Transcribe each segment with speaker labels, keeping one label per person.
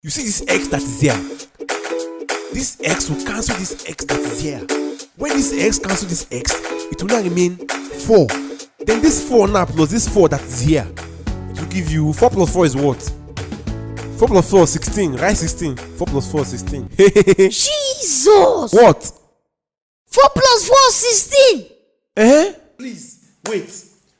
Speaker 1: You see this x that is here? This x will cancel this x that is here. When this x cancel this x, it will now remain 4. Then this 4 now plus this 4 that is here, it will give you 4 plus 4 is what? 4 plus 4 16. Write 16. 4 plus 4 16.
Speaker 2: Jesus!
Speaker 1: What?
Speaker 2: 4 plus 4 16.
Speaker 1: Please wait.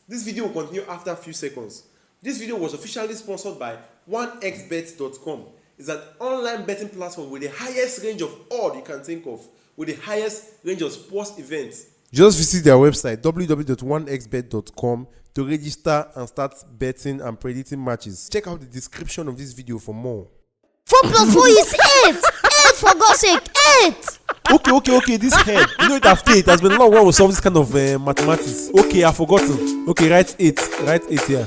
Speaker 1: This video will continue after a few seconds. This video was officially sponsored by 1xbet.com. It's an online betting platform with the highest range of odds you can think of, with the highest range of sports events. Just visit their website www.1xbet.com to register and start betting and predicting matches. Check out the description of this video for more.
Speaker 2: 4 plus 4 is 8. 8 for God's sake, 8.
Speaker 1: Okay, this head. You know it after 8. It has been long while we solve this kind of mathematics. Okay, I've forgotten. Okay, write 8. Write 8 here.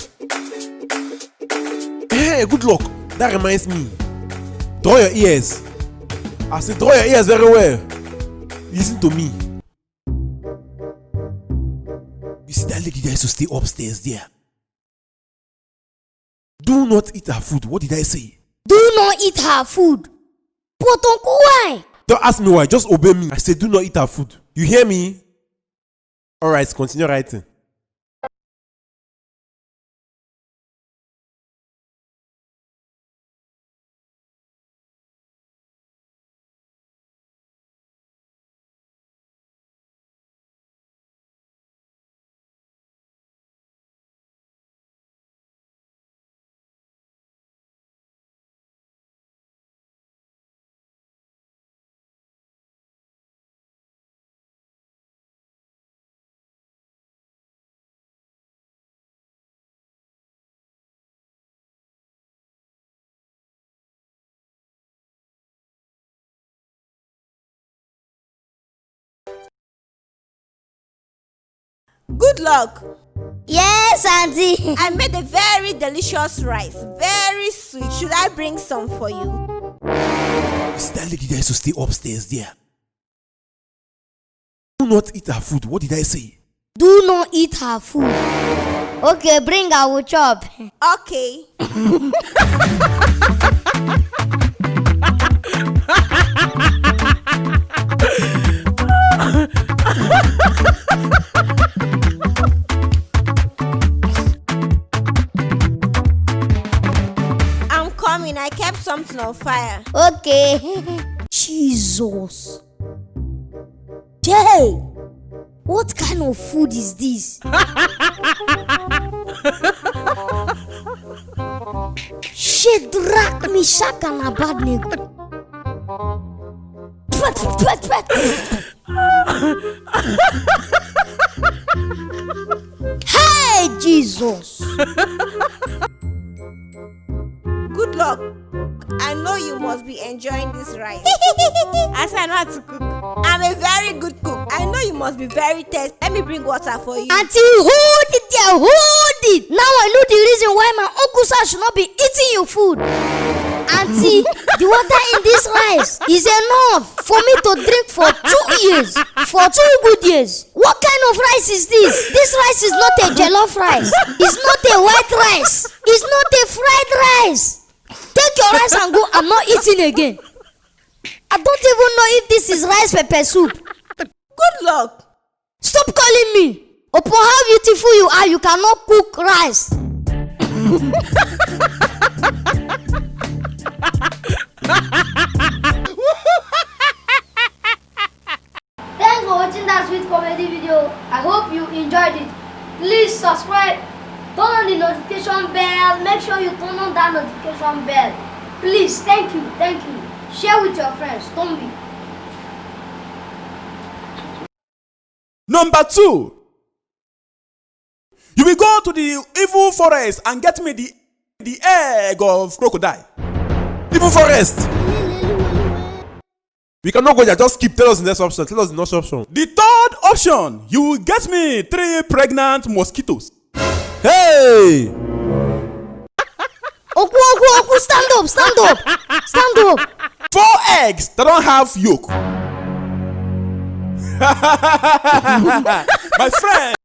Speaker 1: Hey, good luck. That reminds me. Draw your ears. I said draw your ears very well. Listen to me. You see that lady that used to stay upstairs there? Do not eat her food. What did I say?
Speaker 2: Do not eat her food. But uncle, why?
Speaker 1: Don't ask me why. Just obey me. I said do not eat her food. You hear me? Alright, continue writing.
Speaker 3: Good luck.
Speaker 2: Yes, auntie.
Speaker 3: I made a very delicious rice. Very sweet. Should I bring some for you?
Speaker 1: You see that lady that used to stay upstairs there? Do not eat her food. What did I say?
Speaker 2: Do not eat her food. Okay, bring our chop.
Speaker 3: Okay. I'm coming. I kept something on fire.
Speaker 2: Okay. Jesus. Jay, what kind of food is this? Shadrach, Meshach, and Abednego. Hey, Jesus.
Speaker 3: Good luck. I know you must be enjoying this rice. As I know how to cook. I'm a very good cook. I know you must be very thirsty. Let me bring water for you.
Speaker 2: Auntie, hold it there, hold it. Now I know the reason why my uncle sir should not be eating your food. Auntie, the water in this rice is enough for me to drink for 2 years. For 2 good years. What kind of rice is this? This rice is not a jollof rice. It's not a white rice. It's not a fried rice. Take your rice and go. I'm not eating again. I don't even know if this is rice pepper soup.
Speaker 3: Good luck.
Speaker 2: Stop calling me. Upon how beautiful you are, you cannot cook rice. Thanks for watching that sweet comedy video. I hope you enjoyed it. Please subscribe, turn on the notification bell. Make sure you turn on that notification bell. Please, thank you. Share with your friends. Don't be.
Speaker 4: Number 2, you will go to the evil forest and get me the egg of crocodile.
Speaker 1: Evil forest. We cannot go there. Just skip. Tell us the next option. Tell us the next option.
Speaker 4: The 3rd option, you will get me 3 pregnant mosquitoes.
Speaker 1: Hey!
Speaker 2: Oku, stand up.
Speaker 4: 4 eggs that don't have yolk. My friend.